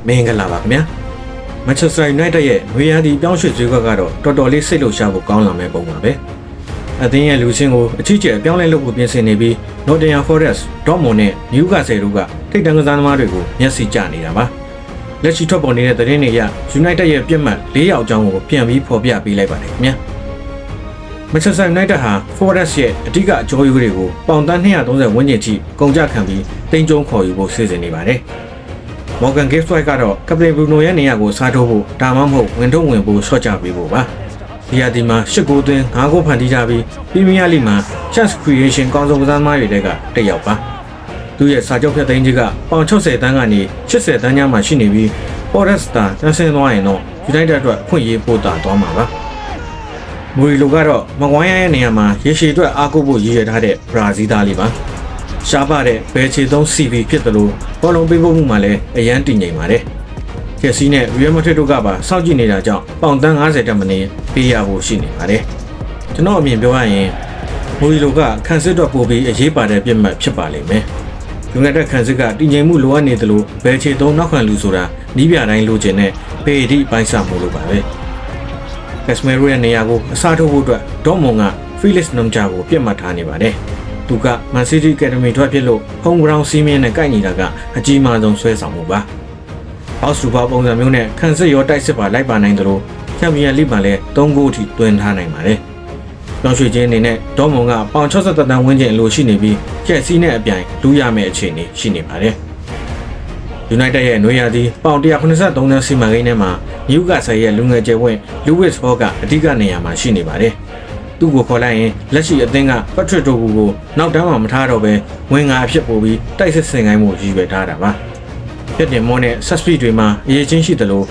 မင်္ဂလာပါခင်ဗျာမန်ချက်စတာယူနိုက်တက်ရဲ့နွေရာသီပြောင်းရွှေ့ဈေးကွက်ကတော့တော်တော်လေးစိတ်လှုပ်ရှားဖို့ကောင်းလာမယ့်ပုံပါပဲအသင်းရဲ့လူချင်းကိုအကြီးကျယ်ပြောင်းလဲလုပ်ဖို့ပြင်ဆင်နေပြီး Nottingham Forest, Dortmund နဲ့ Newcastle တို့ကထိပ်တန်းကစားသမားတွေကိုမျက်စိကျနေတာပါလက်ရှိထွက်ပေါ်နေတဲ့သတင်းတွေအရ United ရဲ့ပြစ်မှတ်၄ယောက်အကြောင်းကိုပြန်ပြီးဖော်ပြပေးလိုက်ပါတယ်ခင်ဗျာManchester United ဟာ Forest ရဲ့အဓိကအကျိုးယူတွေကိုပေါင်တန်း230ဝန်းကျင်ထိကုန်ကျခံပြီးတင်ကြုံခေါ်ယူဖို့စီစဉ်နေပါတယ်။ Morgan Gibbs-White ကတော့ကပတိန် Bruno ရဲ့နေရာကိုစားထိုးဖို့ဒါမှမဟုတ်ဝင်ထုတ်ဝင်ဖို့ဆော့ချပေးဖို့ပါ။ဒီရာသီမှာ8ဂိုးသွင်း9ဂိုးဖန်တီးကြပြီး Premier League မှာ Chance Creation ကောင်းဆုံးကစားသမားတွေထဲကတစ်ယောက်ပါ။သူရဲ့စာချုပ်ဖြတ်သိမ်းခြင်းကပေါင်60တန်းကနေ80တန်းကြားမှာရှိနေပြီး Forest တန်းဆင်းသွားရင်တော့ United အတွက်ဖွင့်ရေးပို့တာသွားမှာပါ။မူရီလိုကတော့မကွိုင်းရဲ့နေရာမှာရေရှည်အတွက်အားကိုးဖို့ရည်ရွယ်ထားတဲ့ဘရာဇီးသားလေးပါရှားပါတဲ့ဘယ်ချေသုံး CV ဖြစ်တယ်လို့ဘောလုံးပေးဖို့မှုမှာလည်းအရန်တည်ငြိမ်ပါတယ်ချက်စီနဲ့ Real Madrid တို့ကပါစောင့်ကြည့်နေတာကြောင့်ပေါင်တန်း90တက်မနေပေးရဖို့ရှိနေပါတယ်ကျွန်တော်အမြင်ပြောရရင်မူရီလိုကခန့်စစ်တော့ပို့ပြီးအရေးပါတဲ့ပြစ်မှတ်ဖြစ်ပါလိမ့်မယ်ယူနိုက်တက်ခန့်စစ်ကတည်ငြိမ်မှုလိုအပ်နေတယ်လို့ဘယ်ချေသုံးနောက်ခံလူဆိုတာနီးပြတိုင်းလိုချင်တဲ့ပေဒီပိုင်းစာမှုလိုပါပဲCasemiro ရဲ့နေရာကိုအစားထိုးဖို့အတွက်ဒေါ့မွန်က Felix Nomja ကိုပြစ်မှတ်ထားနေပါတယ်။သူက Man City Academy ထွက်ဖြစ်လို့ home ground စီးမင်းနဲ့ကိုက်နေတာကအကြီးမားဆုံးဆွဲဆောင်မှုပါ။အောက်စူပါပုံစံမျိုးနဲ့ခန့်စစ်ရောတိုက်စစ်ပါလိုက်ပါနိုင်တယ်လို့ Champions League မှာလည်း3ဂိုးထိသွင်းထားနိုင်ပါတယ်။ပြောင်းရွှေ့ခြင်းအနေနဲ့ဒေါ့မွန်ကပေါင်60တန်းဝန်းကျင်အလိုရှိနေပြီးချက်စီနဲ့အပြိုင်လူရမယ့်အခြေအနေရှိနေပါတယ်။ United ရဲ့နွေရာသီပေါင်183တန်းစီမံကိန်းထဲမှာ Newcastle ရဲ့လူငယ်ကျယ်ဝင့် Lewis Hall ကအဓိကနေရာမှာရှိနေပါတယ်။သူ့ကိုခေါ်လိုက်ရင်လက်ရှိအသင်းက Patrick Dorgu ကိုနောက်တန်းမှာမထားတော့ဘဲဝင်ငါအဖြစ်ပို့ပြီးတိုက်စစ်ဆင်ကိုင်းမှုရည်ရွယ်ထားတာပါ။ပြည့်တင်မောနဲ့ Sussex တွေမှာအရေးချင်းရှိတယ်လို့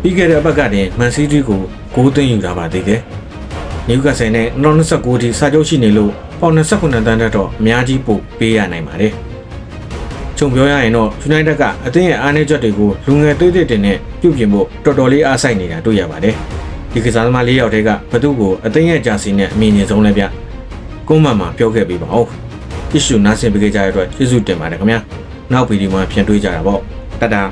ပြီးခဲ့တဲ့အပတ်ကတည်းက Man City ကိုဂိုးသွင်းယူတာပါသေးတယ်။ Newcastle နဲ့29ထိစာချုပ်ရှိနေလို့ပေါင်29တန်းတက်တော့အများကြီးပို့ပေးရနိုင်ပါတယ်။ချုံပြောရရင်တော့ United ကအသင်းရဲ့အားနည်းချက်တွေကိုလူငယ်သေးသေးတင်နဲ့ပြုပြင်ဖို့တော်တော်လေးအားစိုက်နေတာတွေ့ရပါတယ်။ဒီကစားသမား၄ယောက်ထဲကဘသူကိုအသင်းရဲ့ဂျာစီနဲ့အမြင်ကြီးဆုံးလဲဗျ။ကုန်းမှန်မှာပြောခဲ့ပေးပါဦး။ issue နားဆင်ပေးကြတဲ့အတွက်ကျေးဇူးတင်ပါတယ်ခင်ဗျာ။နောက်ဗီဒီယိုမှာပြန်တွေ့ကြတာပေါ့။တတား